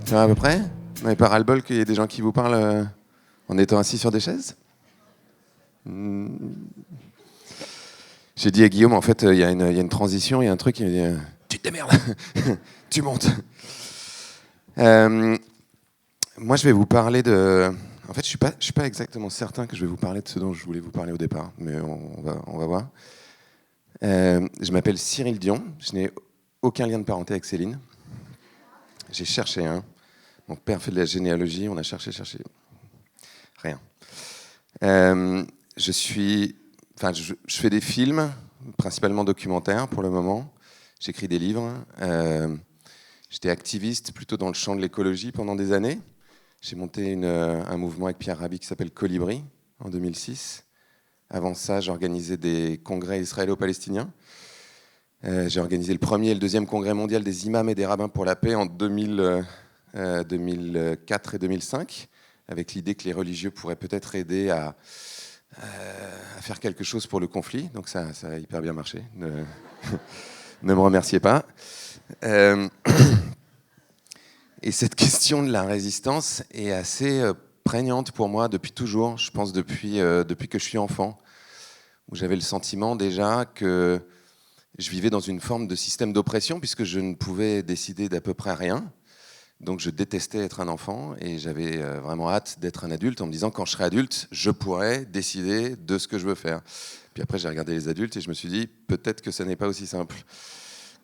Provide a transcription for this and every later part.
Ça va à peu près? Vous n'avez pas ras-le-bol qu'il y ait des gens qui vous parlent en étant assis sur des chaises? J'ai dit à Guillaume, en fait, il y a une transition, il y a un truc, il me dit tu te démerdes, tu montes. Moi, je vais vous parler de... En fait, je suis pas exactement certain que je vais vous parler de ce dont je voulais vous parler au départ, mais on va voir. Je m'appelle Cyril Dion, je n'ai aucun lien de parenté avec Céline. J'ai cherché un. Mon père fait de la généalogie, on a cherché. Rien. Je fais des films, principalement documentaires pour le moment. J'écris des livres. J'étais activiste plutôt dans le champ de l'écologie pendant des années. J'ai monté un mouvement avec Pierre Rabhi qui s'appelle Colibri en 2006. Avant ça, j'organisais des congrès israélo-palestiniens. J'ai organisé le premier et le deuxième congrès mondial des imams et des rabbins pour la paix en 2004 et 2005, avec l'idée que les religieux pourraient peut-être aider à faire quelque chose pour le conflit. Donc ça a hyper bien marché. Ne me remerciez pas. Et cette question de la résistance est assez prégnante pour moi depuis toujours. Je pense depuis que je suis enfant, où j'avais le sentiment déjà que je vivais dans une forme de système d'oppression puisque je ne pouvais décider d'à peu près rien. Donc je détestais être un enfant et j'avais vraiment hâte d'être un adulte en me disant quand je serai adulte, je pourrai décider de ce que je veux faire. Puis après j'ai regardé les adultes et je me suis dit peut-être que ça n'est pas aussi simple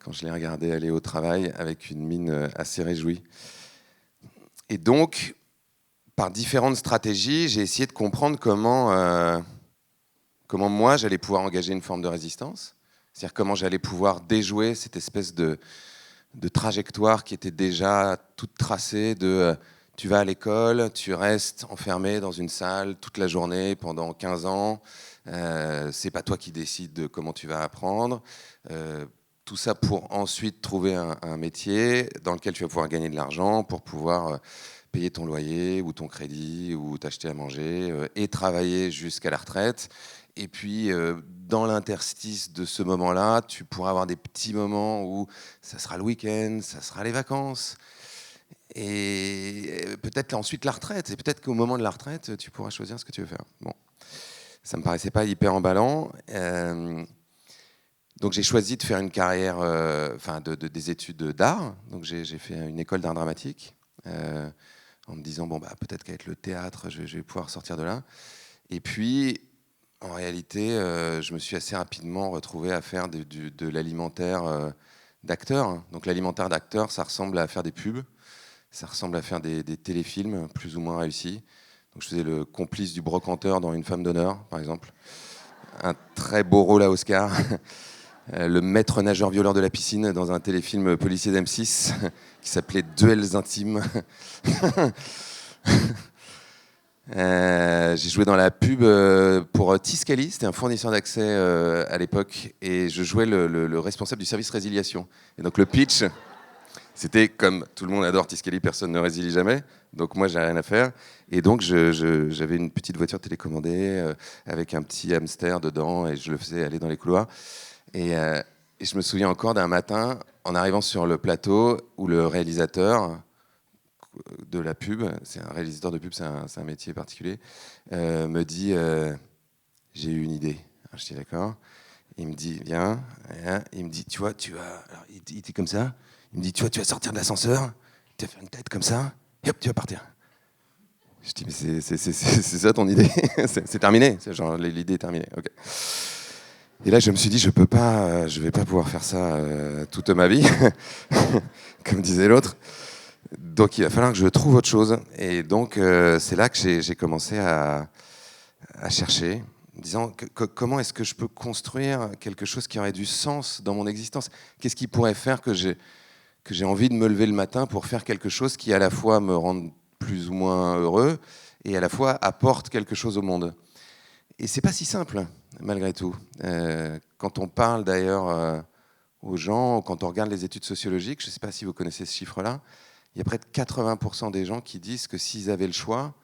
quand je les regardais aller au travail avec une mine assez réjouie. Et donc, par différentes stratégies, j'ai essayé de comprendre comment moi j'allais pouvoir engager une forme de résistance. C'est-à-dire comment j'allais pouvoir déjouer cette espèce de trajectoire qui était déjà toute tracée de tu vas à l'école, tu restes enfermé dans une salle toute la journée pendant 15 ans, c'est pas toi qui décides de comment tu vas apprendre, tout ça pour ensuite trouver un métier dans lequel tu vas pouvoir gagner de l'argent pour pouvoir payer ton loyer ou ton crédit ou t'acheter à manger et travailler jusqu'à la retraite. Et puis, dans l'interstice de ce moment-là, tu pourras avoir des petits moments où ça sera le week-end, ça sera les vacances, et peut-être ensuite la retraite. Et peut-être qu'au moment de la retraite, tu pourras choisir ce que tu veux faire. Bon, ça me paraissait pas hyper emballant. Donc j'ai choisi de faire une carrière, des études d'art. Donc j'ai fait une école d'art dramatique, en me disant bon bah peut-être qu'avec le théâtre, je vais pouvoir sortir de là. Et puis en réalité, je me suis assez rapidement retrouvé à faire de l'alimentaire d'acteur. Donc l'alimentaire d'acteur, ça ressemble à faire des pubs, ça ressemble à faire des téléfilms plus ou moins réussis. Donc je faisais le complice du brocanteur dans Une femme d'honneur, par exemple. Un très beau rôle à Oscar. Le maître nageur violeur de la piscine dans un téléfilm policier d'M6 qui s'appelait Duels intimes. J'ai joué dans la pub pour Tiscali, c'était un fournisseur d'accès à l'époque, et je jouais le responsable du service résiliation. Et donc le pitch, c'était comme tout le monde adore Tiscali, personne ne résilie jamais, donc moi j'ai rien à faire. Et donc j'avais une petite voiture télécommandée avec un petit hamster dedans, et je le faisais aller dans les couloirs. Et je me souviens encore d'un matin, en arrivant sur le plateau, où le réalisateur de la pub, c'est un réalisateur de pub, c'est un métier particulier, me dit j'ai eu une idée. Alors, je dis d'accord. Il me dit viens. Il me dit tu vois, tu vas. Alors, il était comme ça. Il me dit tu vois, tu vas sortir de l'ascenseur, tu vas faire une tête comme ça, et hop, tu vas partir. Je dis mais c'est ça ton idée? C'est terminé. C'est genre l'idée est terminée. Ok. Et là, je me suis dit, je vais pas pouvoir faire ça toute ma vie, comme disait l'autre. Donc, il va falloir que je trouve autre chose. Et donc, c'est là que j'ai commencé à chercher, en disant comment est-ce que je peux construire quelque chose qui aurait du sens dans mon existence? Qu'est-ce qui pourrait faire que j'ai envie de me lever le matin pour faire quelque chose qui, à la fois, me rende plus ou moins heureux et à la fois apporte quelque chose au monde? Et c'est pas si simple, malgré tout. Quand on parle d'ailleurs aux gens, quand on regarde les études sociologiques, je ne sais pas si vous connaissez ce chiffre-là, il y a près de 80% des gens qui disent que s'ils avaient le choix,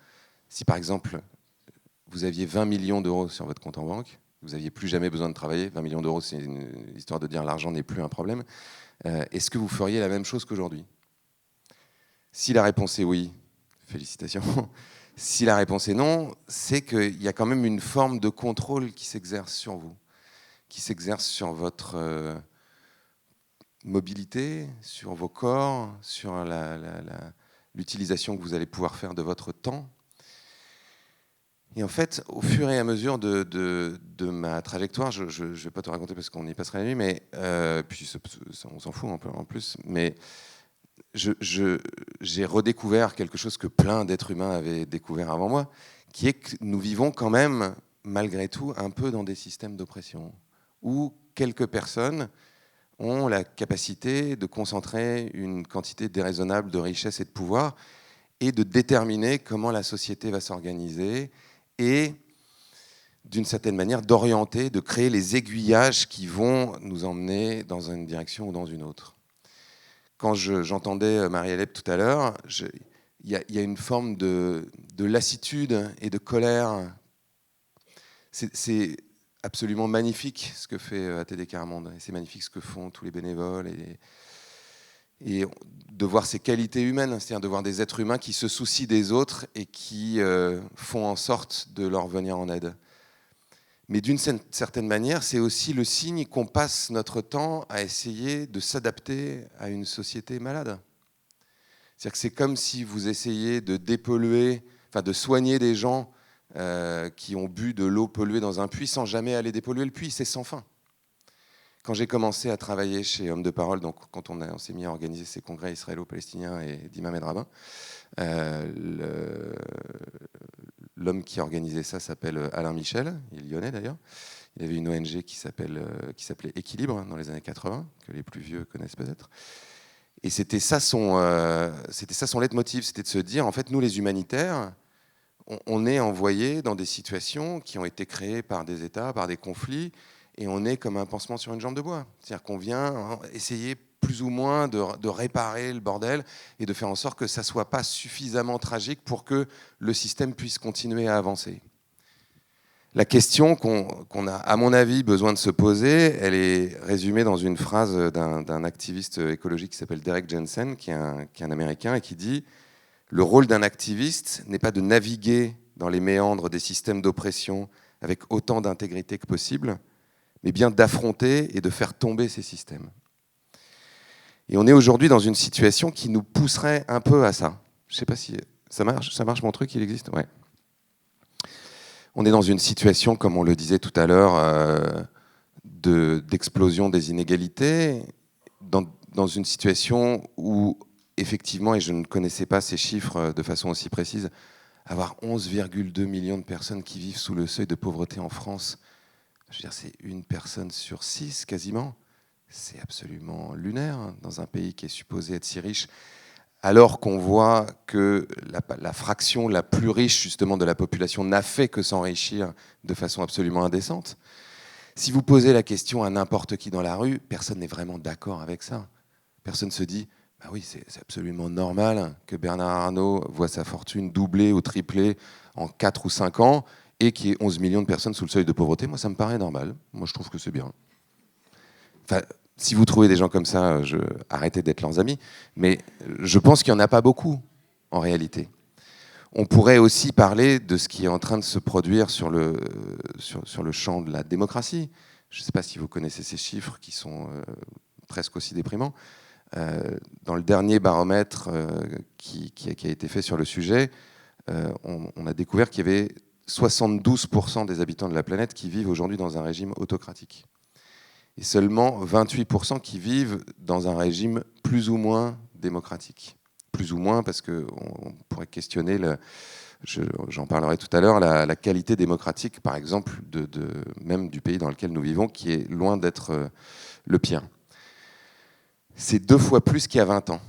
si par exemple vous aviez 20 millions d'euros sur votre compte en banque, vous n'aviez plus jamais besoin de travailler, 20 millions d'euros c'est une histoire de dire l'argent n'est plus un problème, est-ce que vous feriez la même chose qu'aujourd'hui? Si la réponse est oui, félicitations. Si la réponse est non, c'est qu'il y a quand même une forme de contrôle qui s'exerce sur vous, qui s'exerce sur votre mobilité, sur vos corps, sur l'utilisation que vous allez pouvoir faire de votre temps. Et en fait, au fur et à mesure de ma trajectoire, je ne vais pas te raconter parce qu'on y passera la nuit, mais puis on s'en fout en plus, mais j'ai redécouvert quelque chose que plein d'êtres humains avaient découvert avant moi, qui est que nous vivons quand même, malgré tout, un peu dans des systèmes d'oppression, où quelques personnes ont la capacité de concentrer une quantité déraisonnable de richesse et de pouvoir et de déterminer comment la société va s'organiser et, d'une certaine manière, d'orienter, de créer les aiguillages qui vont nous emmener dans une direction ou dans une autre. Quand j'entendais Marie-Alep tout à l'heure, il y a une forme de lassitude et de colère. C'est absolument magnifique ce que fait ATD Quart Monde, et c'est magnifique ce que font tous les bénévoles, et de voir ces qualités humaines, c'est-à-dire de voir des êtres humains qui se soucient des autres et qui font en sorte de leur venir en aide. Mais d'une certaine manière, c'est aussi le signe qu'on passe notre temps à essayer de s'adapter à une société malade. C'est-à-dire que c'est comme si vous essayez de dépolluer, enfin de soigner des gens qui ont bu de l'eau polluée dans un puits sans jamais aller dépolluer le puits, c'est sans fin. Quand j'ai commencé à travailler chez Homme de Parole, donc quand on s'est mis à organiser ces congrès israélo-palestiniens et d'imam et de rabbin, l'homme qui a organisé ça s'appelle Alain Michel, il est lyonnais d'ailleurs. Il avait une ONG qui s'appelait Équilibre dans les années 80, que les plus vieux connaissent peut-être. Et c'était ça son leitmotiv, c'était de se dire, en fait, nous les humanitaires, on est envoyés dans des situations qui ont été créées par des États, par des conflits, et on est comme un pansement sur une jambe de bois. C'est-à-dire qu'on vient essayer plus ou moins de réparer le bordel et de faire en sorte que ça ne soit pas suffisamment tragique pour que le système puisse continuer à avancer. La question qu'on a, à mon avis, besoin de se poser, elle est résumée dans une phrase d'un activiste écologique qui s'appelle Derek Jensen, qui est un Américain, et qui dit « Le rôle d'un activiste n'est pas de naviguer dans les méandres des systèmes d'oppression avec autant d'intégrité que possible, mais bien d'affronter et de faire tomber ces systèmes. » Et on est aujourd'hui dans une situation qui nous pousserait un peu à ça. Je ne sais pas si ça marche mon truc, il existe ? Ouais. On est dans une situation, comme on le disait tout à l'heure, d'explosion des inégalités, dans une situation où, effectivement, et je ne connaissais pas ces chiffres de façon aussi précise, avoir 11,2 millions de personnes qui vivent sous le seuil de pauvreté en France, je veux dire, c'est une personne sur 6 quasiment. C'est absolument lunaire dans un pays qui est supposé être si riche, alors qu'on voit que la fraction la plus riche justement de la population n'a fait que s'enrichir de façon absolument indécente. Si vous posez la question à n'importe qui dans la rue, personne n'est vraiment d'accord avec ça. Personne ne se dit « bah oui, c'est absolument normal que Bernard Arnault voit sa fortune doubler ou tripler en 4 ou 5 ans et qu'il y ait 11 millions de personnes sous le seuil de pauvreté. Moi, ça me paraît normal. Moi, je trouve que c'est bien. » Enfin, si vous trouvez des gens comme ça, arrêtez d'être leurs amis. Mais je pense qu'il n'y en a pas beaucoup, en réalité. On pourrait aussi parler de ce qui est en train de se produire sur le champ de la démocratie. Je ne sais pas si vous connaissez ces chiffres qui sont presque aussi déprimants. Dans le dernier baromètre qui a été fait sur le sujet, on a découvert qu'il y avait 72% des habitants de la planète qui vivent aujourd'hui dans un régime autocratique. Et seulement 28% qui vivent dans un régime plus ou moins démocratique. Plus ou moins parce qu'on pourrait questionner, j'en parlerai tout à l'heure, la qualité démocratique, par exemple, même du pays dans lequel nous vivons, qui est loin d'être le pire. C'est 2 fois plus qu'il y a 20 ans.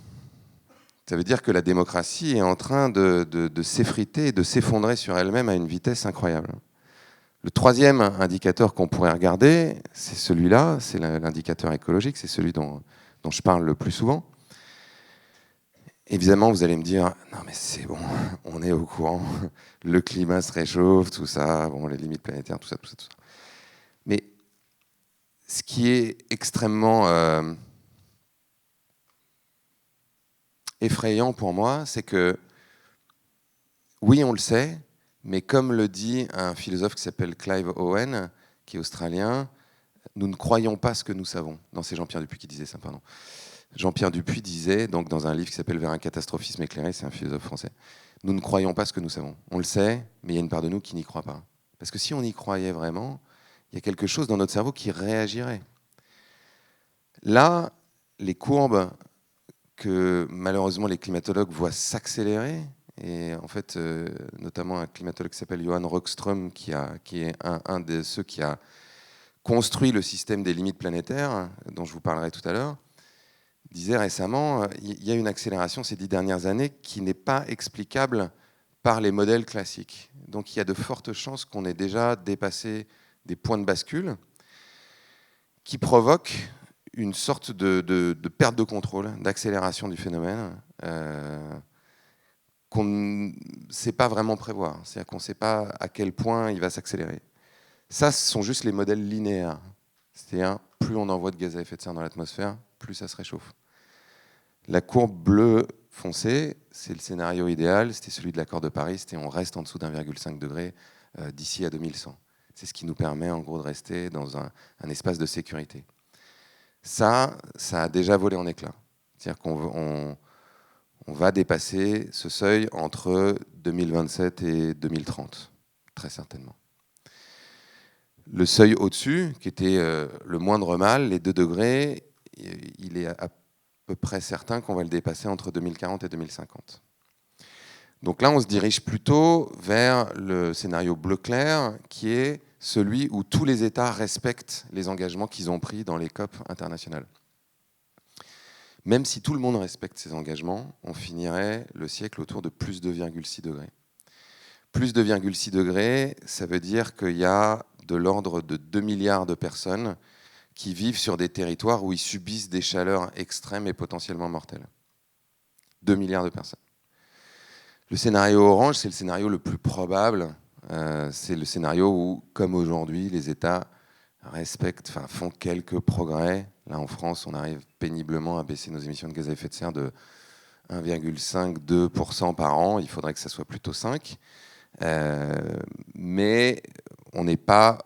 Ça veut dire que la démocratie est en train de s'effriter et de s'effondrer sur elle-même à une vitesse incroyable. Le troisième indicateur qu'on pourrait regarder, c'est celui-là, c'est l'indicateur écologique, c'est celui dont je parle le plus souvent. Évidemment, vous allez me dire, non mais c'est bon, on est au courant, le climat se réchauffe, tout ça, bon, les limites planétaires, tout ça. Mais ce qui est extrêmement effrayant pour moi, c'est que, oui, on le sait, mais comme le dit un philosophe qui s'appelle Clive Owen, qui est australien, nous ne croyons pas ce que nous savons. Non, c'est Jean-Pierre Dupuis qui disait ça, pardon. Jean-Pierre Dupuis disait, donc dans un livre qui s'appelle Vers un catastrophisme éclairé, c'est un philosophe français, nous ne croyons pas ce que nous savons. On le sait, mais il y a une part de nous qui n'y croit pas. Parce que si on y croyait vraiment, il y a quelque chose dans notre cerveau qui réagirait. Là, les courbes que malheureusement les climatologues voient s'accélérer, et en fait, notamment un climatologue qui s'appelle Johan Rockström, qui est un de ceux qui a construit le système des limites planétaires, dont je vous parlerai tout à l'heure, disait récemment, il y a une accélération ces 10 dernières années qui n'est pas explicable par les modèles classiques. Donc il y a de fortes chances qu'on ait déjà dépassé des points de bascule qui provoquent une sorte de perte de contrôle, d'accélération du phénomène qu'on ne sait pas vraiment prévoir. C'est-à-dire qu'on ne sait pas à quel point il va s'accélérer. Ça, ce sont juste les modèles linéaires. C'est-à-dire, plus on envoie de gaz à effet de serre dans l'atmosphère, plus ça se réchauffe. La courbe bleue foncée, c'est le scénario idéal, c'était celui de l'accord de Paris, c'était on reste en dessous d'1,5 degré d'ici à 2100. C'est ce qui nous permet en gros de rester dans un espace de sécurité. Ça a déjà volé en éclats. C'est-à-dire qu'on va dépasser ce seuil entre 2027 et 2030, très certainement. Le seuil au-dessus, qui était le moindre mal, les 2 degrés, il est à peu près certain qu'on va le dépasser entre 2040 et 2050. Donc là, on se dirige plutôt vers le scénario bleu clair, qui est celui où tous les États respectent les engagements qu'ils ont pris dans les COP internationales. Même si tout le monde respecte ces engagements, on finirait le siècle autour de plus 2,6 degrés. Plus 2,6 degrés, ça veut dire qu'il y a de l'ordre de 2 milliards de personnes qui vivent sur des territoires où ils subissent des chaleurs extrêmes et potentiellement mortelles. 2 milliards de personnes. Le scénario orange, c'est le scénario le plus probable. C'est le scénario où, comme aujourd'hui, les États font quelques progrès. Là, en France, on arrive péniblement à baisser nos émissions de gaz à effet de serre de 1,5-2% par an. Il faudrait que ça soit plutôt 5%. Mais on n'est pas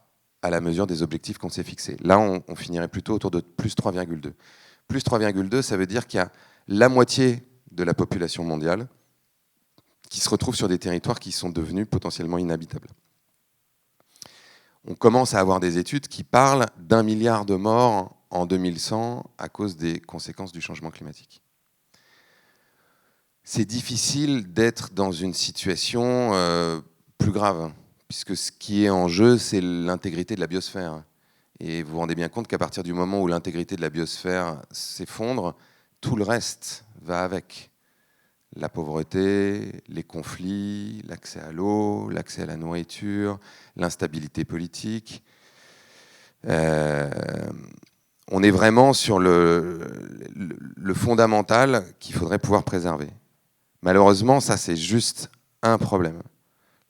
à la mesure des objectifs qu'on s'est fixés. Là, on finirait plutôt autour de plus 3,2. Plus 3,2, ça veut dire qu'il y a la moitié de la population mondiale qui se retrouve sur des territoires qui sont devenus potentiellement inhabitables. On commence à avoir des études qui parlent d'1 milliard de morts en 2100 à cause des conséquences du changement climatique. C'est difficile d'être dans une situation plus grave, puisque ce qui est en jeu, c'est l'intégrité de la biosphère. Et vous vous rendez bien compte qu'à partir du moment où l'intégrité de la biosphère s'effondre, tout le reste va avec. La pauvreté, les conflits, l'accès à l'eau, l'accès à la nourriture, l'instabilité politique. On est vraiment sur le fondamental qu'il faudrait pouvoir préserver. Malheureusement, ça, c'est juste un problème.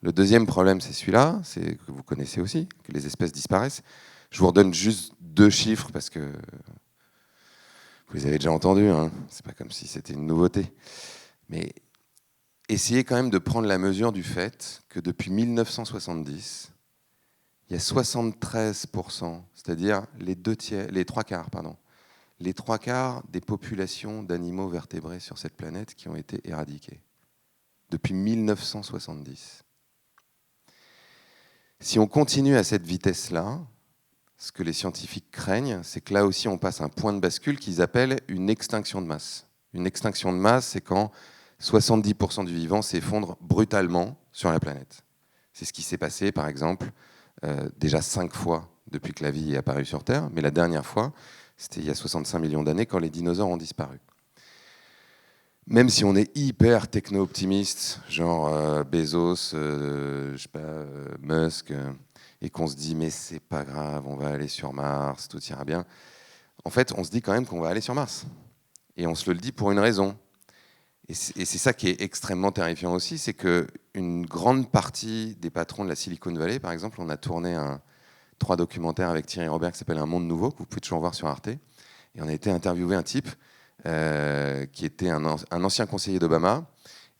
Le deuxième problème, c'est celui-là, c'est que vous connaissez aussi, que les espèces disparaissent. Je vous redonne juste 2 chiffres parce que vous les avez déjà entendus, hein. C'est pas comme si c'était une nouveauté. Mais essayez quand même de prendre la mesure du fait que depuis 1970, il y a 73%, c'est-à-dire les 3 quarts, les 3 quarts des populations d'animaux vertébrés sur cette planète qui ont été éradiquées. Depuis 1970. Si on continue à cette vitesse-là, ce que les scientifiques craignent, c'est que là aussi on passe à un point de bascule qu'ils appellent une extinction de masse. Une extinction de masse, c'est quand 70% du vivant s'effondre brutalement sur la planète. C'est ce qui s'est passé, par exemple, déjà 5 fois depuis que la vie est apparue sur Terre, mais la dernière fois, c'était il y a 65 millions d'années quand les dinosaures ont disparu. Même si on est hyper techno-optimiste, genre Bezos, Musk, et qu'on se dit mais c'est pas grave, on va aller sur Mars, tout ira bien. En fait, on se dit quand même qu'on va aller sur Mars. Et on se le dit pour une raison. Et c'est ça qui est extrêmement terrifiant aussi, c'est qu'une grande partie des patrons de la Silicon Valley, par exemple, on a tourné 3 documentaires avec Thierry Robert qui s'appelle Un monde nouveau, que vous pouvez toujours voir sur Arte, et on a été interviewer un type qui était un ancien conseiller d'Obama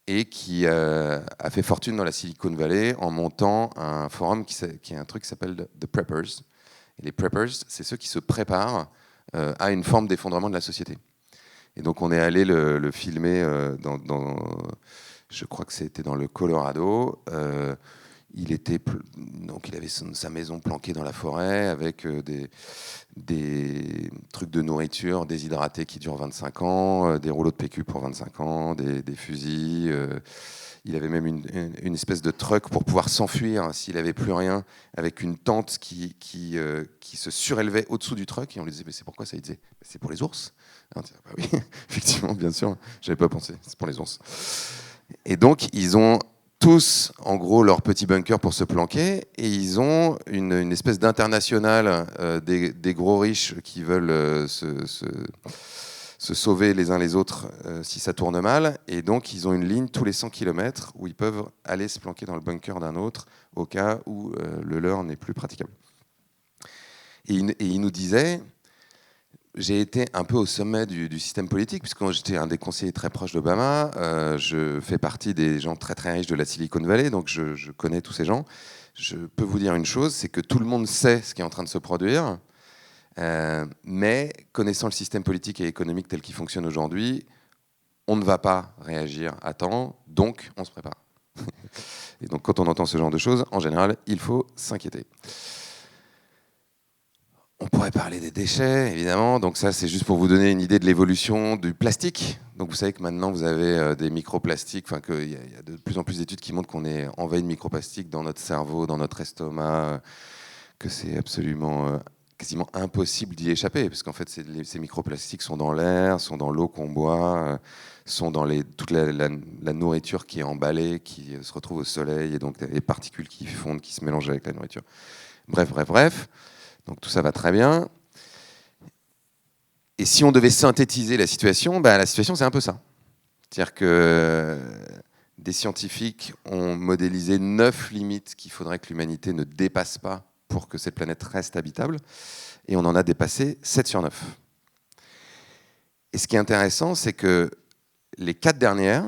et qui a fait fortune dans la Silicon Valley en montant un forum qui est un truc qui s'appelle The Preppers. Et les Preppers, c'est ceux qui se préparent à une forme d'effondrement de la société. Et donc on est allé le filmer je crois que c'était dans le Colorado. Donc il avait sa maison planquée dans la forêt avec des trucs de nourriture déshydratés qui durent 25 ans, des rouleaux de PQ pour 25 ans, des fusils. Il avait même une espèce de truck pour pouvoir s'enfuir s'il n'avait plus rien, avec une tente qui se surélevait au-dessous du truck. Et on lui disait, mais c'est pourquoi ça? Il disait, c'est pour les ours. Et on disait, bah oui, effectivement, bien sûr, j'avais pas pensé, c'est pour les ours. Et donc, ils ont tous, en gros, leur petit bunker pour se planquer, et ils ont une espèce d'internationale des gros riches qui veulent se sauver les uns les autres si ça tourne mal. Et donc, ils ont une ligne tous les 100 km où ils peuvent aller se planquer dans le bunker d'un autre au cas où le leur n'est plus praticable. Et il nous disait, j'ai été un peu au sommet du système politique, puisque j'étais un des conseillers très proches d'Obama. Je fais partie des gens très très riches de la Silicon Valley, donc je connais tous ces gens. Je peux vous dire une chose, c'est que tout le monde sait ce qui est en train de se produire. Mais connaissant le système politique et économique tel qu'il fonctionne aujourd'hui, on ne va pas réagir à temps, donc on se prépare. Et donc quand on entend ce genre de choses, en général, il faut s'inquiéter. On pourrait parler des déchets, évidemment. Donc ça, c'est juste pour vous donner une idée de l'évolution du plastique. Donc vous savez que maintenant, vous avez des microplastiques, enfin qu'il y a de plus en plus d'études qui montrent qu'on est envahi de microplastiques dans notre cerveau, dans notre estomac, que c'est absolument quasiment impossible d'y échapper, parce qu'en fait, ces microplastiques sont dans l'air, sont dans l'eau qu'on boit, sont dans toute la nourriture qui est emballée, qui se retrouve au soleil, et donc les particules qui fondent, qui se mélangent avec la nourriture. Bref. Donc tout ça va très bien. Et si on devait synthétiser la situation, la situation, c'est un peu ça. C'est-à-dire que des scientifiques ont modélisé 9 limites qu'il faudrait que l'humanité ne dépasse pas pour que cette planète reste habitable, et on en a dépassé 7 sur 9. Et ce qui est intéressant, c'est que les 4 dernières,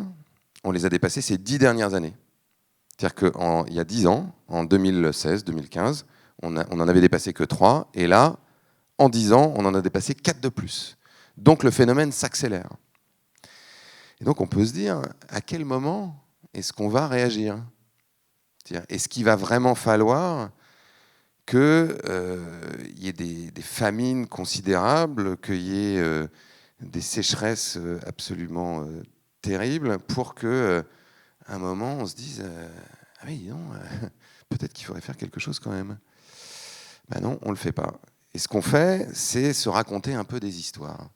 on les a dépassées ces 10 dernières années. C'est-à-dire qu'il y a 10 ans, en 2016-2015, on en avait dépassé que 3, et là, en 10 ans, on en a dépassé 4 de plus. Donc le phénomène s'accélère. Et donc on peut se dire, à quel moment est-ce qu'on va réagir? Est-ce qu'il va vraiment falloir qu'il y ait des famines considérables, qu'il y ait des sécheresses absolument terribles, pour qu'à un moment on se dise ah oui, non, peut-être qu'il faudrait faire quelque chose quand même. Ben non, on ne le fait pas. Et ce qu'on fait, c'est se raconter un peu des histoires.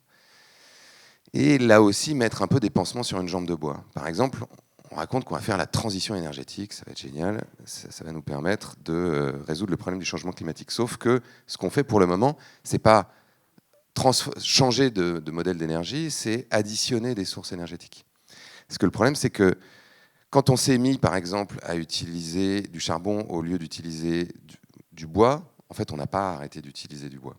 Et là aussi, mettre un peu des pansements sur une jambe de bois. Par exemple, on raconte qu'on va faire la transition énergétique, ça va être génial, ça va nous permettre de résoudre le problème du changement climatique. Sauf que ce qu'on fait pour le moment, c'est pas changer de modèle d'énergie, c'est additionner des sources énergétiques. Parce que le problème, c'est que quand on s'est mis, par exemple, à utiliser du charbon au lieu d'utiliser du bois, en fait, on n'a pas arrêté d'utiliser du bois.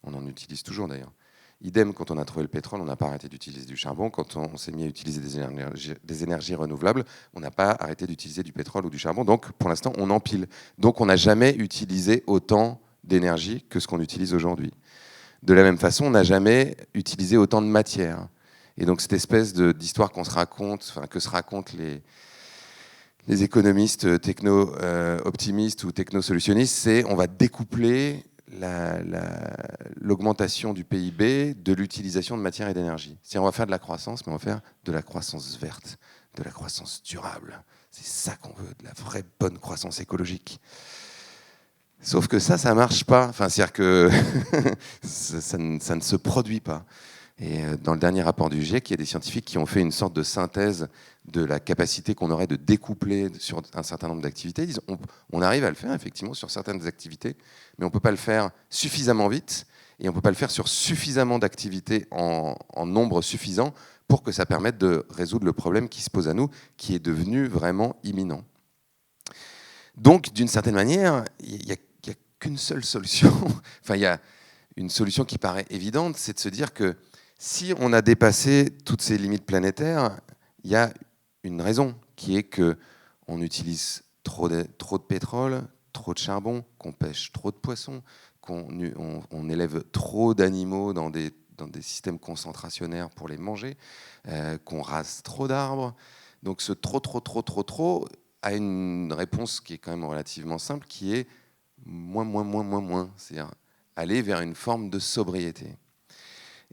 On en utilise toujours, d'ailleurs. Idem, quand on a trouvé le pétrole, on n'a pas arrêté d'utiliser du charbon. Quand on s'est mis à utiliser des énergies renouvelables, on n'a pas arrêté d'utiliser du pétrole ou du charbon. Donc, pour l'instant, on empile. Donc, on n'a jamais utilisé autant d'énergie que ce qu'on utilise aujourd'hui. De la même façon, on n'a jamais utilisé autant de matière. Et donc, cette espèce d'histoire que se racontent les économistes techno-optimistes ou techno-solutionnistes, c'est on va découpler l'augmentation du PIB de l'utilisation de matière et d'énergie. C'est-à-dire on va faire de la croissance, mais on va faire de la croissance verte, de la croissance durable. C'est ça qu'on veut, de la vraie bonne croissance écologique. Sauf que ça ne marche pas. Enfin, c'est-à-dire que ça ne se produit pas. Et dans le dernier rapport du GIEC, il y a des scientifiques qui ont fait une sorte de synthèse de la capacité qu'on aurait de découpler sur un certain nombre d'activités. Ils disent on arrive à le faire effectivement sur certaines activités, mais on ne peut pas le faire suffisamment vite et on ne peut pas le faire sur suffisamment d'activités en nombre suffisant pour que ça permette de résoudre le problème qui se pose à nous, qui est devenu vraiment imminent. Donc, d'une certaine manière, il n'y a qu'une seule solution. Enfin, il y a une solution qui paraît évidente, c'est de se dire que Si on a dépassé toutes ces limites planétaires, il y a une raison qui est qu'on utilise trop de pétrole, trop de charbon, qu'on pêche trop de poissons, qu'on élève trop d'animaux dans des systèmes concentrationnaires pour les manger, qu'on rase trop d'arbres. Donc ce trop a une réponse qui est quand même relativement simple, qui est moins. C'est-à-dire aller vers une forme de sobriété.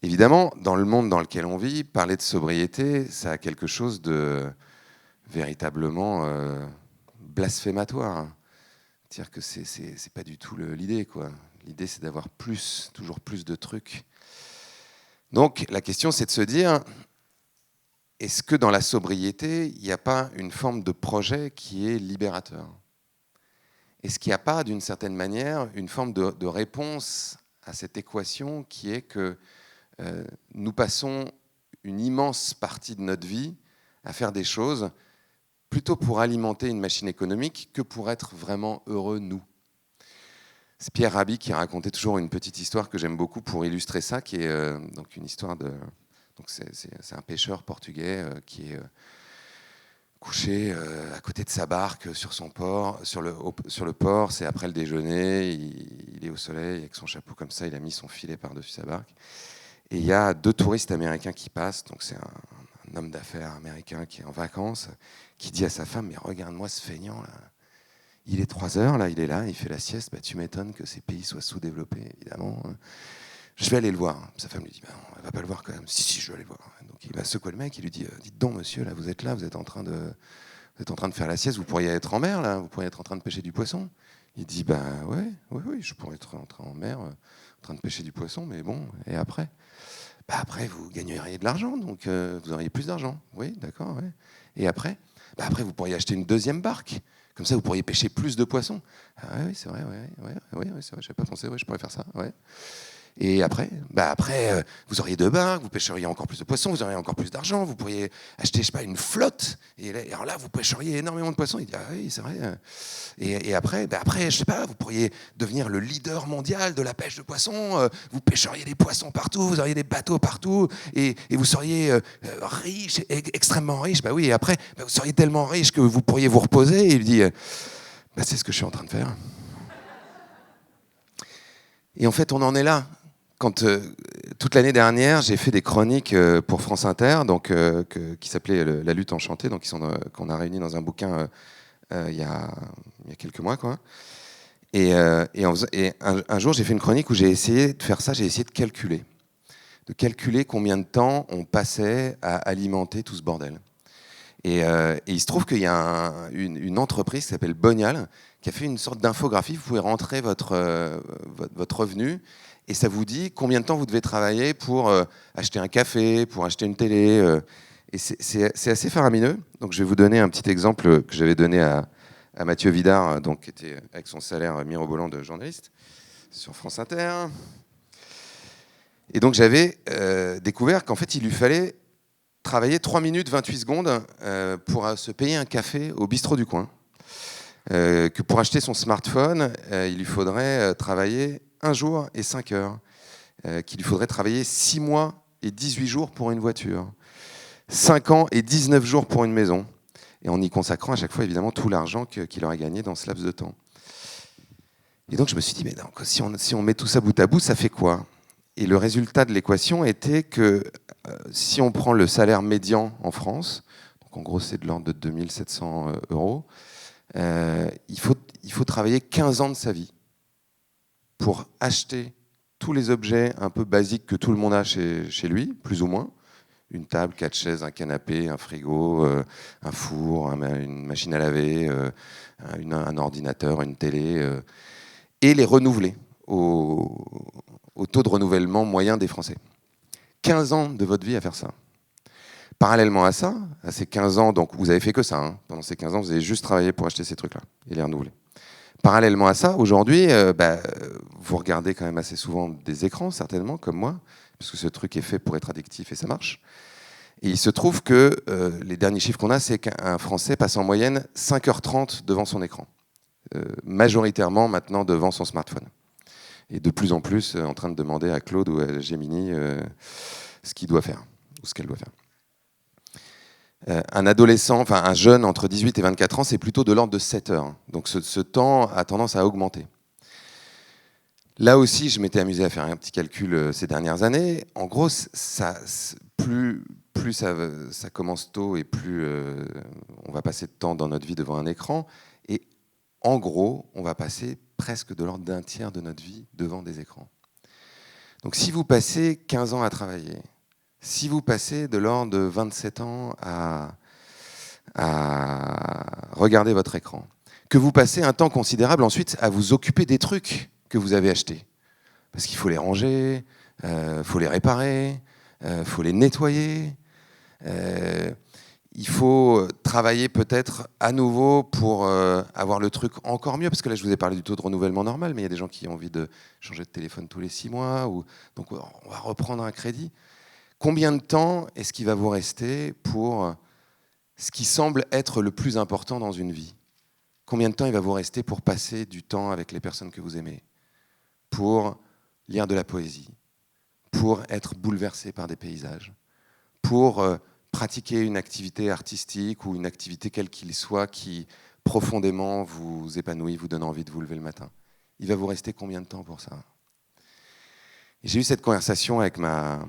Évidemment, dans le monde dans lequel on vit, parler de sobriété, ça a quelque chose de véritablement blasphématoire. C'est-à-dire que c'est pas du tout l'idée, quoi. L'idée, c'est d'avoir toujours plus de trucs. Donc, la question, c'est de se dire, est-ce que dans la sobriété, il n'y a pas une forme de projet qui est libérateur ? Est-ce qu'il n'y a pas, d'une certaine manière, une forme de réponse à cette équation qui est que nous passons une immense partie de notre vie à faire des choses plutôt pour alimenter une machine économique que pour être vraiment heureux, nous. C'est Pierre Rabhi qui racontait toujours une petite histoire que j'aime beaucoup pour illustrer ça, qui est donc une histoire de... Donc c'est un pêcheur portugais qui est couché à côté de sa barque sur le port, c'est après le déjeuner, il est au soleil avec son chapeau comme ça, il a mis son filet par-dessus sa barque. Et il y a 2 touristes américains qui passent, donc c'est un homme d'affaires américain qui est en vacances, qui dit à sa femme, mais regarde-moi ce feignant là, il est 3 heures, là, il est là, il fait la sieste, bah, tu m'étonnes que ces pays soient sous-développés, évidemment. Je vais aller le voir. Sa femme lui dit, bah, on ne va pas le voir quand même. Si, je vais aller le voir. Donc il va secouer le mec, il lui dit, dites donc monsieur, là, vous êtes en train de faire la sieste, vous pourriez être en mer, là, vous pourriez être en train de pêcher du poisson. Il dit, bah oui, je pourrais être en mer, en train de pêcher du poisson, mais bon, et après ? Bah après, vous gagneriez de l'argent, donc vous auriez plus d'argent. Oui, d'accord, ouais. Et après ? Bah après, vous pourriez acheter une 2e barque. Comme ça, vous pourriez pêcher plus de poissons. Ah oui, c'est vrai, ouais, c'est vrai, je n'avais pas pensé, ouais, je pourrais faire ça, ouais. Et après, vous auriez 2 barques, vous pêcheriez encore plus de poissons, vous auriez encore plus d'argent, vous pourriez acheter, je sais pas, une flotte. Et alors là, vous pêcheriez énormément de poissons. Il dit, ah oui, c'est vrai. Et après, je sais pas, vous pourriez devenir le leader mondial de la pêche de poissons. Vous pêcheriez des poissons partout, vous auriez des bateaux partout, et vous seriez riche, extrêmement riche. Bah oui, et après, vous seriez tellement riche que vous pourriez vous reposer. Et il dit, c'est ce que je suis en train de faire. Et en fait, on en est là. Quand toute l'année dernière, j'ai fait des chroniques pour France Inter, donc qui s'appelait La lutte enchantée, donc qu'on a réuni dans un bouquin il y a quelques mois, quoi. Et un jour, j'ai fait une chronique où j'ai essayé de faire ça, j'ai essayé de calculer combien de temps on passait à alimenter tout ce bordel. Et il se trouve qu'il y a une entreprise qui s'appelle Bonial qui a fait une sorte d'infographie. Vous pouvez rentrer votre revenu et ça vous dit combien de temps vous devez travailler pour acheter un café, pour acheter une télé. Et c'est assez faramineux. Donc je vais vous donner un petit exemple que j'avais donné à Mathieu Vidard, donc, qui était avec son salaire mirobolant de journaliste sur France Inter. Et donc j'avais découvert qu'en fait il lui fallait travailler 3 minutes 28 secondes pour se payer un café au bistrot du coin. Que pour acheter son smartphone, il lui faudrait travailler 1 jour et 5 heures. Qu'il lui faudrait travailler 6 mois et 18 jours pour une voiture. 5 ans et 19 jours pour une maison. Et en y consacrant à chaque fois, évidemment, tout l'argent qu'il aurait gagné dans ce laps de temps. Et donc je me suis dit, mais donc, si on met tout ça bout à bout, ça fait quoi ? Et le résultat de l'équation était que si on prend le salaire médian en France, donc en gros c'est de l'ordre de 2700 euros, il faut travailler 15 ans de sa vie pour acheter tous les objets un peu basiques que tout le monde a chez lui, plus ou moins. Une table, 4 chaises, un canapé, un frigo, un four, une machine à laver, un ordinateur, une télé, et les renouveler au taux de renouvellement moyen des Français. 15 ans de votre vie à faire ça. Parallèlement à ça, à ces 15 ans, donc vous avez fait que ça, hein. Pendant ces 15 ans, vous avez juste travaillé pour acheter ces trucs-là et les renouveler. Parallèlement à ça, aujourd'hui, vous regardez quand même assez souvent des écrans, certainement, comme moi, parce que ce truc est fait pour être addictif et ça marche. Et il se trouve que les derniers chiffres qu'on a, c'est qu'un Français passe en moyenne 5h30 devant son écran. Majoritairement maintenant devant son smartphone. Et de plus en plus en train de demander à Claude ou à Gemini ce qu'il doit faire ou ce qu'elle doit faire. Un adolescent, enfin un jeune entre 18 et 24 ans, c'est plutôt de l'ordre de 7 heures. Donc ce temps a tendance à augmenter. Là aussi, je m'étais amusé à faire un petit calcul ces dernières années. En gros, plus ça commence tôt et plus on va passer de temps dans notre vie devant un écran. Et en gros, on va passer presque de l'ordre d'un tiers de notre vie devant des écrans. Donc si vous passez 15 ans à travailler, si vous passez de l'ordre de 27 ans à regarder votre écran, que vous passez un temps considérable ensuite à vous occuper des trucs que vous avez achetés, parce qu'il faut les ranger, faut les réparer, faut les nettoyer, il faut travailler peut-être à nouveau pour avoir le truc encore mieux, parce que là je vous ai parlé du taux de renouvellement normal, mais il y a des gens qui ont envie de changer de téléphone tous les 6 mois, donc on va reprendre un crédit. Combien de temps est-ce qu'il va vous rester pour ce qui semble être le plus important dans une vie? Combien de temps il va vous rester pour passer du temps avec les personnes que vous aimez, pour lire de la poésie, pour être bouleversé par des paysages, pour pratiquer une activité artistique ou une activité quelle qu'il soit qui profondément vous épanouit, vous donne envie de vous lever le matin? Il va vous rester combien de temps pour ça? Et j'ai eu cette conversation avec ma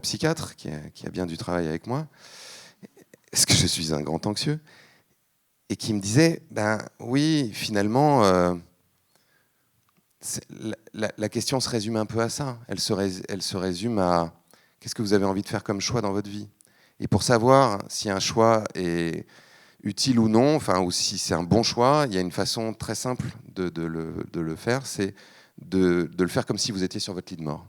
psychiatre qui a bien du travail avec moi, parce que je suis un grand anxieux, et qui me disait, ben oui, finalement, la question se résume un peu à ça. Elle se résume à qu'est-ce que vous avez envie de faire comme choix dans votre vie. Et pour savoir si un choix est utile ou non, enfin, ou si c'est un bon choix, il y a une façon très simple de le faire, c'est de le faire comme si vous étiez sur votre lit de mort.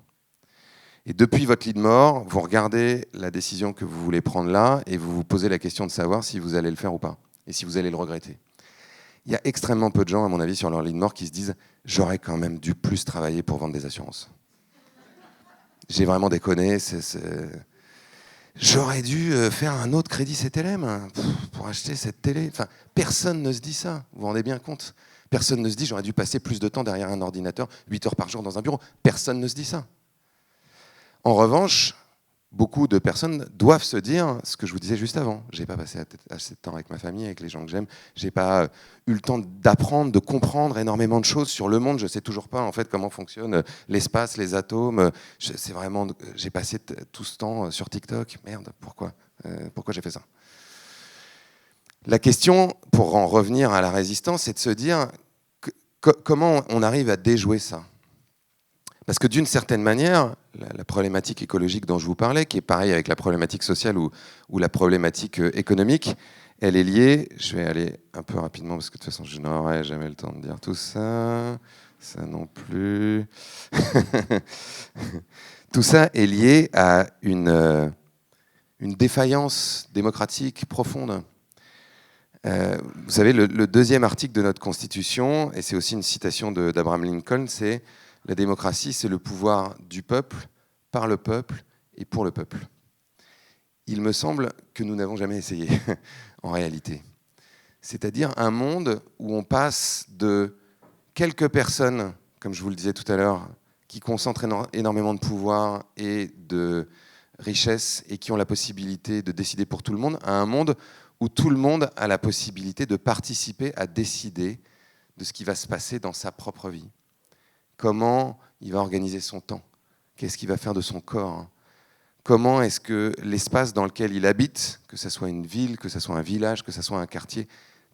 Et depuis votre lit de mort, vous regardez la décision que vous voulez prendre là et vous vous posez la question de savoir si vous allez le faire ou pas, et si vous allez le regretter. Il y a extrêmement peu de gens, à mon avis, sur leur lit de mort qui se disent « j'aurais quand même dû plus travailler pour vendre des assurances. J'ai vraiment déconné, j'aurais dû faire un autre crédit CTLM pour acheter cette télé. » Enfin, personne ne se dit ça, vous vous rendez bien compte? Personne ne se dit « j'aurais dû passer plus de temps derrière un ordinateur, 8 heures par jour dans un bureau. » Personne ne se dit ça. En revanche, beaucoup de personnes doivent se dire ce que je vous disais juste avant. J'ai pas passé assez de temps avec ma famille, avec les gens que j'aime. J'ai pas eu le temps d'apprendre, de comprendre énormément de choses sur le monde. Je sais toujours pas en fait comment fonctionne l'espace, les atomes. J'ai passé tout ce temps sur TikTok. Merde, pourquoi j'ai fait ça? La question, pour en revenir à la résistance, c'est de se dire comment on arrive à déjouer ça. Parce que d'une certaine manière, la problématique écologique dont je vous parlais, qui est pareil avec la problématique sociale ou la problématique économique, elle est liée, je vais aller un peu rapidement parce que de toute façon je n'aurai jamais le temps de dire tout ça, ça non plus. Tout ça est lié à une défaillance démocratique profonde. Vous savez, le deuxième article de notre Constitution, et c'est aussi une citation d'Abraham Lincoln, c'est « La démocratie, c'est le pouvoir du peuple, par le peuple et pour le peuple ». Il me semble que nous n'avons jamais essayé, en réalité. C'est-à-dire un monde où on passe de quelques personnes, comme je vous le disais tout à l'heure, qui concentrent énormément de pouvoir et de richesse et qui ont la possibilité de décider pour tout le monde, à un monde où tout le monde a la possibilité de participer à décider de ce qui va se passer dans sa propre vie. Comment il va organiser son temps? Qu'est-ce qu'il va faire de son corps? Comment est-ce que l'espace dans lequel il habite, que ce soit une ville, que ce soit un village, que ce soit un quartier,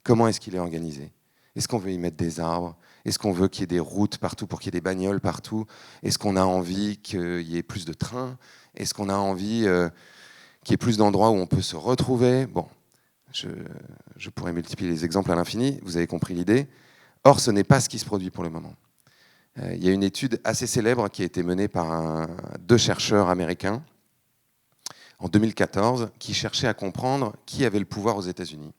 comment est-ce qu'il est organisé? Est-ce qu'on veut y mettre des arbres? Est-ce qu'on veut qu'il y ait des routes partout pour qu'il y ait des bagnoles partout? Est-ce qu'on a envie qu'il y ait plus de trains? Est-ce qu'on a envie qu'il y ait plus d'endroits où on peut se retrouver? Bon, je pourrais multiplier les exemples à l'infini, vous avez compris l'idée. Or, ce n'est pas ce qui se produit pour le moment. Il y a une étude assez célèbre qui a été menée par deux chercheurs américains en 2014 qui cherchaient à comprendre qui avait le pouvoir aux États-Unis.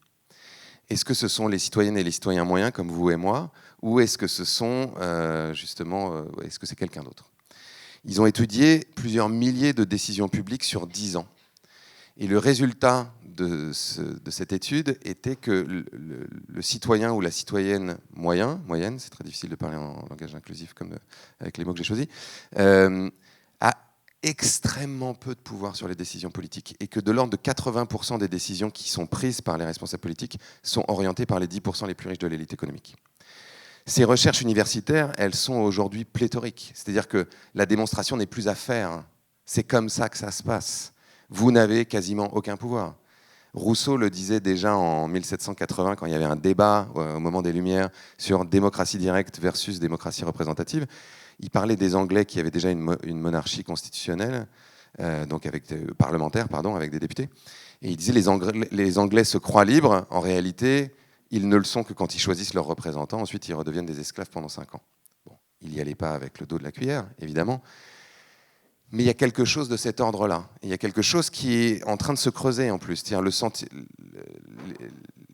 Est-ce que ce sont les citoyennes et les citoyens moyens comme vous et moi, ou est-ce que ce sont est-ce que c'est quelqu'un d'autre? Ils ont étudié plusieurs milliers de décisions publiques sur 10 ans. Et le résultat de cette étude était que le citoyen ou la citoyenne moyenne, c'est très difficile de parler en langage inclusif comme avec les mots que j'ai choisis, a extrêmement peu de pouvoir sur les décisions politiques et que de l'ordre de 80% des décisions qui sont prises par les responsables politiques sont orientées par les 10% les plus riches de l'élite économique. Ces recherches universitaires, elles sont aujourd'hui pléthoriques. C'est-à-dire que la démonstration n'est plus à faire. C'est comme ça que ça se passe. Vous n'avez quasiment aucun pouvoir. Rousseau le disait déjà en 1780, quand il y avait un débat au moment des Lumières sur démocratie directe versus démocratie représentative. Il parlait des Anglais qui avaient déjà une monarchie constitutionnelle, donc parlementaire, avec des députés. Et il disait les Anglais se croient libres. En réalité, ils ne le sont que quand ils choisissent leurs représentants. Ensuite, ils redeviennent des esclaves pendant 5 ans. Bon, il n'y allait pas avec le dos de la cuillère, évidemment. Mais il y a quelque chose de cet ordre-là. Il y a quelque chose qui est en train de se creuser en plus.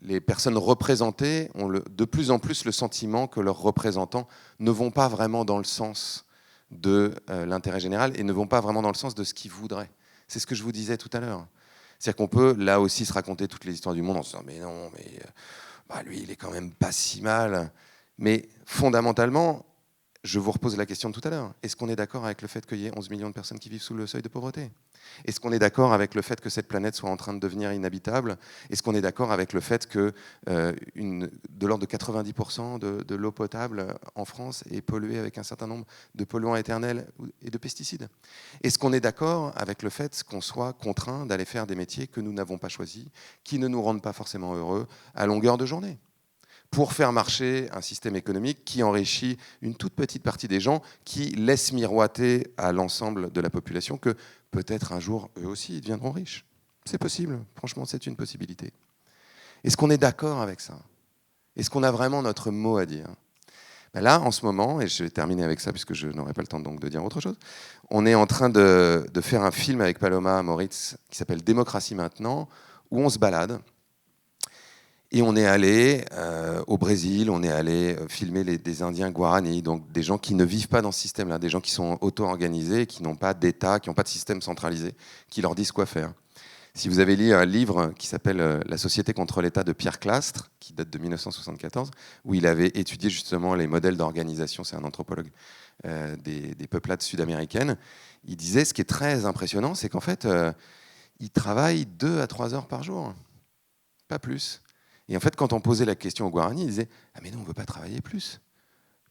Les personnes représentées ont de plus en plus le sentiment que leurs représentants ne vont pas vraiment dans le sens de l'intérêt général et ne vont pas vraiment dans le sens de ce qu'ils voudraient. C'est ce que je vous disais tout à l'heure. C'est-à-dire qu'on peut là aussi se raconter toutes les histoires du monde en se disant mais non, mais lui il est quand même pas si mal. Mais fondamentalement, je vous repose la question de tout à l'heure. Est-ce qu'on est d'accord avec le fait qu'il y ait 11 millions de personnes qui vivent sous le seuil de pauvreté ? Est-ce qu'on est d'accord avec le fait que cette planète soit en train de devenir inhabitable ? Est-ce qu'on est d'accord avec le fait que de l'ordre de 90% de l'eau potable en France est polluée avec un certain nombre de polluants éternels et de pesticides ? Est-ce qu'on est d'accord avec le fait qu'on soit contraint d'aller faire des métiers que nous n'avons pas choisis, qui ne nous rendent pas forcément heureux à longueur de journée ? Pour faire marcher un système économique qui enrichit une toute petite partie des gens, qui laisse miroiter à l'ensemble de la population que peut-être un jour, eux aussi, ils deviendront riches. C'est possible, franchement, c'est une possibilité. Est-ce qu'on est d'accord avec ça ? Est-ce qu'on a vraiment notre mot à dire ? Là, en ce moment, et je vais terminer avec ça puisque je n'aurai pas le temps donc de dire autre chose, on est en train de faire un film avec Paloma Moritz qui s'appelle Démocratie maintenant, où on se balade. Et on est allé au Brésil, on est allé filmer des Indiens Guarani, donc des gens qui ne vivent pas dans ce système-là, des gens qui sont auto-organisés, qui n'ont pas d'État, qui n'ont pas de système centralisé, qui leur disent quoi faire. Si vous avez lu un livre qui s'appelle La société contre l'État de Pierre Clastres, qui date de 1974, où il avait étudié justement les modèles d'organisation, c'est un anthropologue des peuplades sud-américaines, il disait ce qui est très impressionnant, c'est qu'en fait, ils travaillent 2 à 3 heures par jour, pas plus. Et en fait, quand on posait la question aux Guarani, ils disaient « Ah mais non, on ne veut pas travailler plus.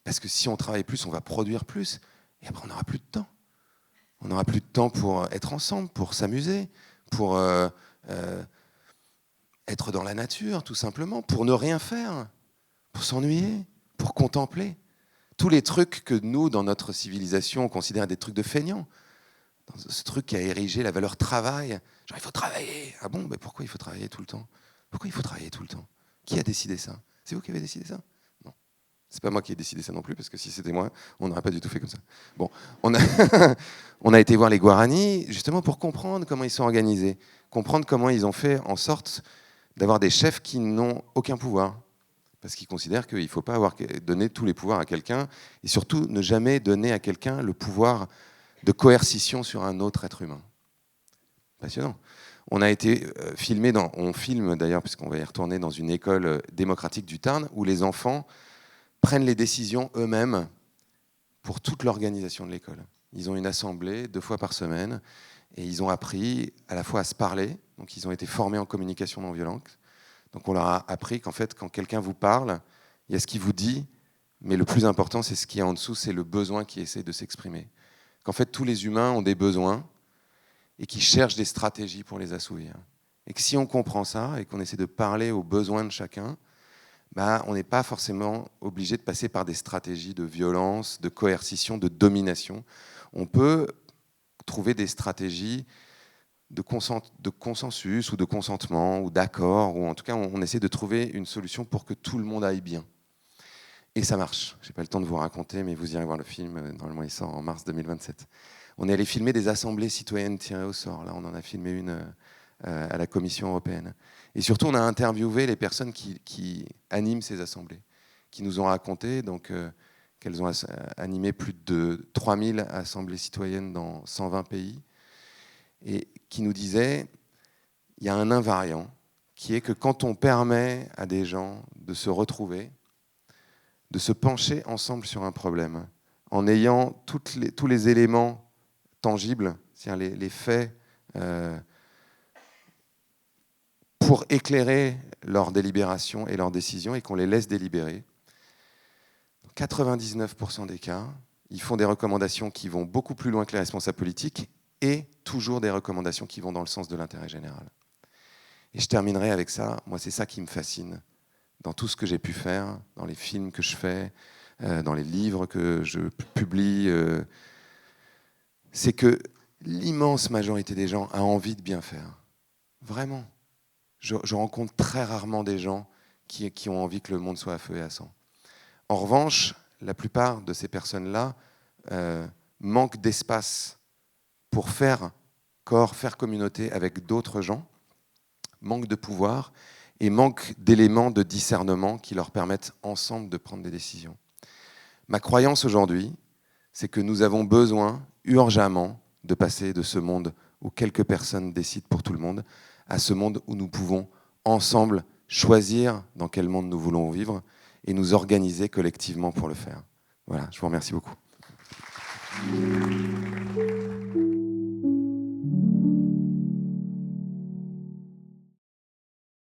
Parce que si on travaille plus, on va produire plus. Et après, on n'aura plus de temps. On n'aura plus de temps pour être ensemble, pour s'amuser, pour être dans la nature, tout simplement, pour ne rien faire, pour s'ennuyer, pour contempler. Tous les trucs que nous, dans notre civilisation, on considère des trucs de feignants. Dans ce truc qui a érigé la valeur travail. Genre, il faut travailler. Ah bon, mais pourquoi il faut travailler tout le temps ? Pourquoi il faut travailler tout le temps ? Qui a décidé ça ? C'est vous qui avez décidé ça ? Non. C'est pas moi qui ai décidé ça non plus, parce que si c'était moi, on n'aurait pas du tout fait comme ça. Bon, on a été voir les Guarani, justement pour comprendre comment ils sont organisés, comprendre comment ils ont fait en sorte d'avoir des chefs qui n'ont aucun pouvoir, parce qu'ils considèrent qu'il ne faut pas donner tous les pouvoirs à quelqu'un, et surtout ne jamais donner à quelqu'un le pouvoir de coercition sur un autre être humain. Passionnant. On a été filmé, on filme d'ailleurs, puisqu'on va y retourner, dans une école démocratique du Tarn, où les enfants prennent les décisions eux-mêmes pour toute l'organisation de l'école. Ils ont une assemblée 2 fois par semaine, et ils ont appris à la fois à se parler, donc ils ont été formés en communication non violente. Donc on leur a appris qu'en fait, quand quelqu'un vous parle, il y a ce qu'il vous dit, mais le plus important, c'est ce qu'il y a en dessous, c'est le besoin qui essaie de s'exprimer. Qu'en fait, tous les humains ont des besoins, et qui cherchent des stratégies pour les assouvir. Et que si on comprend ça et qu'on essaie de parler aux besoins de chacun, on n'est pas forcément obligé de passer par des stratégies de violence, de coercition, de domination. On peut trouver des stratégies de consensus ou de consentement ou d'accord, ou en tout cas on essaie de trouver une solution pour que tout le monde aille bien. Et ça marche. Je n'ai pas le temps de vous raconter, mais vous irez voir le film. Normalement, il sort en mars 2027. On est allé filmer des assemblées citoyennes tirées au sort. Là, on en a filmé une à la Commission européenne. Et surtout, on a interviewé les personnes qui animent ces assemblées, qui nous ont raconté qu'elles ont animé plus de 3000 assemblées citoyennes dans 120 pays, et qui nous disaient il y a un invariant, qui est que quand on permet à des gens de se retrouver, de se pencher ensemble sur un problème, en ayant tous les éléments tangibles c'est-à-dire les faits, pour éclairer leurs délibérations et leurs décisions et qu'on les laisse délibérer. 99% des cas, ils font des recommandations qui vont beaucoup plus loin que les responsables politiques et toujours des recommandations qui vont dans le sens de l'intérêt général. Et je terminerai avec ça. Moi, c'est ça qui me fascine dans tout ce que j'ai pu faire, dans les films que je fais, dans les livres que je publie. C'est que l'immense majorité des gens a envie de bien faire. Vraiment. Je rencontre très rarement des gens qui ont envie que le monde soit à feu et à sang. En revanche, la plupart de ces personnes-là manquent d'espace pour faire corps, faire communauté avec d'autres gens, manquent de pouvoir et manquent d'éléments de discernement qui leur permettent ensemble de prendre des décisions. Ma croyance aujourd'hui, c'est que nous avons besoin urgemment de passer de ce monde où quelques personnes décident pour tout le monde à ce monde où nous pouvons ensemble choisir dans quel monde nous voulons vivre et nous organiser collectivement pour le faire. Voilà, je vous remercie beaucoup.